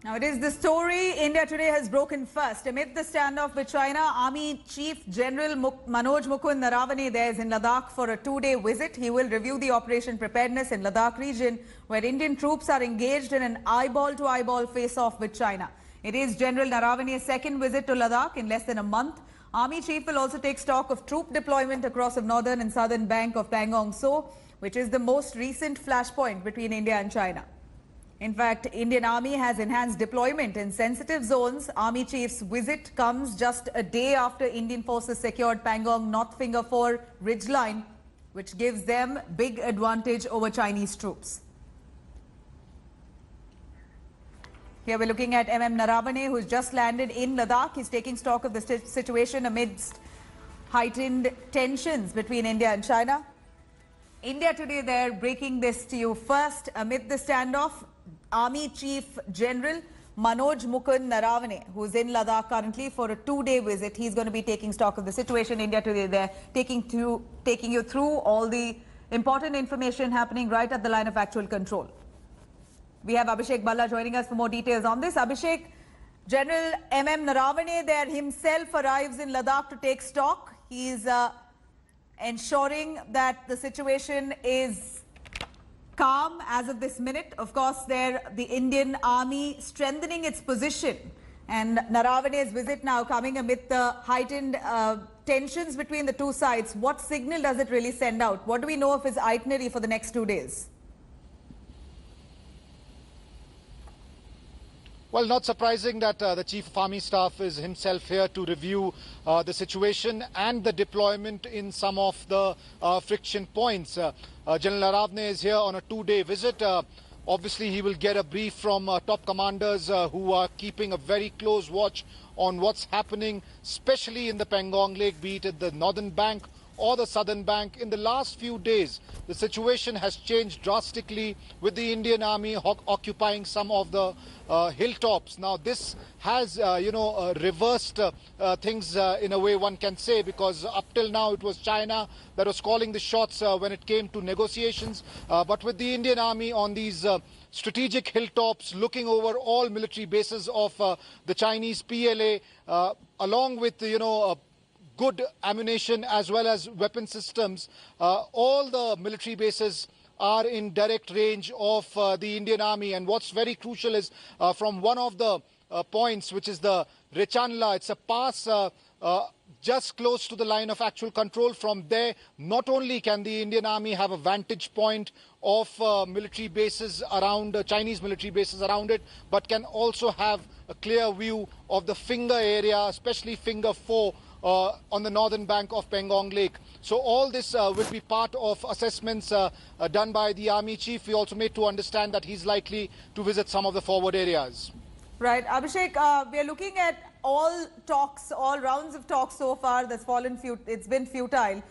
Now it is the story India today has broken first. Amid the standoff with China, Army Chief General Manoj Mukund Naravane there is in Ladakh for a two-day visit. He will review the Operation Preparedness in Ladakh region, where Indian troops are engaged in an eyeball-to-eyeball face-off with China. It is General Naravane's second visit to Ladakh in less than a month. Army Chief will also take stock of troop deployment across the northern and southern bank of Pangong Tso, which is the most recent flashpoint between India and China. In fact, Indian Army has enhanced deployment in sensitive zones. Army Chief's visit comes just a day after Indian forces secured Pangong North Finger 4 ridgeline, which gives them big advantage over Chinese troops. Here we're looking at MM Naravane, who's just landed in Ladakh. He's taking stock of the situation amidst heightened tensions between India and China. India today, they're breaking this to you first. Amid the standoff, Army Chief General Manoj Mukund Naravane, who's in Ladakh currently for a two-day visit. He's going to be taking stock of the situation. India today, they're taking you through all the important information happening right at the line of actual control. We have Abhishek Balla joining us for more details on this. Abhishek, General MM Naravane there himself arrives in Ladakh to take stock. He's ensuring that the situation is calm as of this minute. Of course, the Indian Army strengthening its position, and Naravane's visit now coming amid the heightened tensions between the two sides. What signal does it really send out? What do we know of his itinerary for the next 2 days? Well, not surprising that the Chief of Army Staff is himself here to review the situation and the deployment in some of the friction points. General Naravane is here on a two-day visit. Obviously, he will get a brief from top commanders who are keeping a very close watch on what's happening, especially in the Pangong Lake, be it at the northern bank or the southern bank. In the last few days, the situation has changed drastically with the Indian Army occupying some of the hilltops. Now, this has, reversed things in a way, one can say, because up till now it was China that was calling the shots when it came to negotiations. But with the Indian Army on these strategic hilltops, looking over all military bases of the Chinese PLA, along with, good ammunition as well as weapon systems, all the military bases are in direct range of the Indian Army. And what's very crucial is from one of the points, which is the Rechanla, it's a pass just close to the line of actual control. From there, not only can the Indian Army have a vantage point of military bases around, Chinese military bases around it, but can also have a clear view of the finger area, especially finger 4, on the northern bank of Pangong Lake. So all this will be part of assessments done by the Army Chief. We also made to understand that he's likely to visit some of the forward areas. Right. Abhishek, we are looking at all rounds of talks so far it's been futile.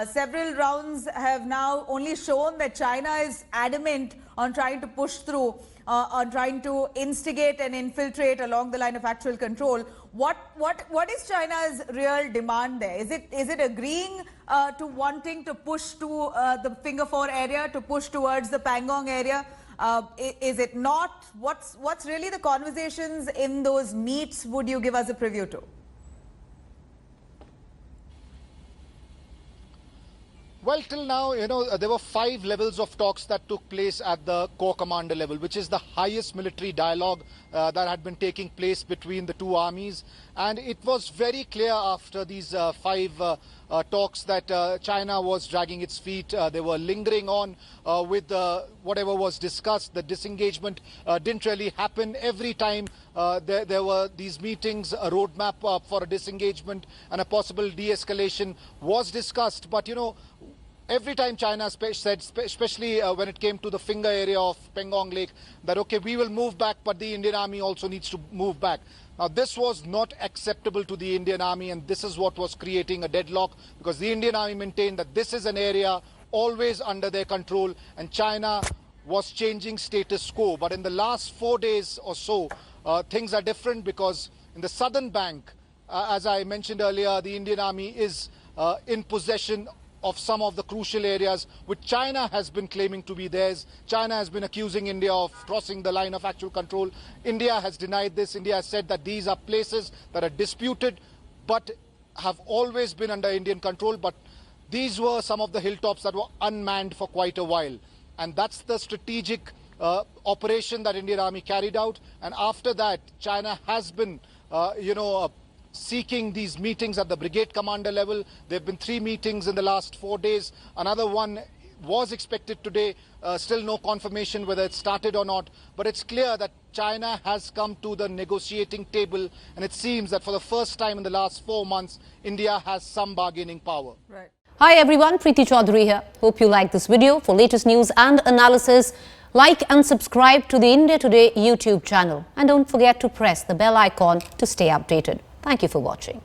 Several rounds have now only shown that China is adamant on trying to push through, on trying to instigate and infiltrate along the line of actual control. What is China's real demand there? Is it agreeing to wanting to push to the Finger 4 area, to push towards the Pangong area? Is it not? What's really the conversations in those meets? Would you give us a preview to? Well, till now, there were 5 levels of talks that took place at the Corps Commander level, which is the highest military dialogue that had been taking place between the two armies. And it was very clear after these 5 talks that China was dragging its feet. They were lingering on with whatever was discussed. The disengagement didn't really happen. Every time there were these meetings, a roadmap for a disengagement and a possible de-escalation was discussed. But, every time China said, especially when it came to the finger area of Pangong Lake, that, okay, we will move back, but the Indian Army also needs to move back. Now, this was not acceptable to the Indian Army, and this is what was creating a deadlock, because the Indian Army maintained that this is an area always under their control, and China was changing status quo. But in the last 4 days or so, things are different, because in the southern bank, as I mentioned earlier, the Indian Army is in possession of some of the crucial areas which China has been claiming to be theirs. China has been accusing India of crossing the line of actual control. India has denied this. India has said that these are places that are disputed but have always been under Indian control. But these were some of the hilltops that were unmanned for quite a while. And that's the strategic operation that Indian Army carried out. And after that, China has been, seeking these meetings at the brigade commander level. There have been 3 meetings in the last 4 days. Another one was expected today. Still no confirmation whether it started or not. But it's clear that China has come to the negotiating table. And it seems that for the first time in the last 4 months, India has some bargaining power. Right. Hi everyone, Preeti Chaudhary here. Hope you like this video. For latest news and analysis, like and subscribe to the India Today YouTube channel. And don't forget to press the bell icon to stay updated. Thank you for watching.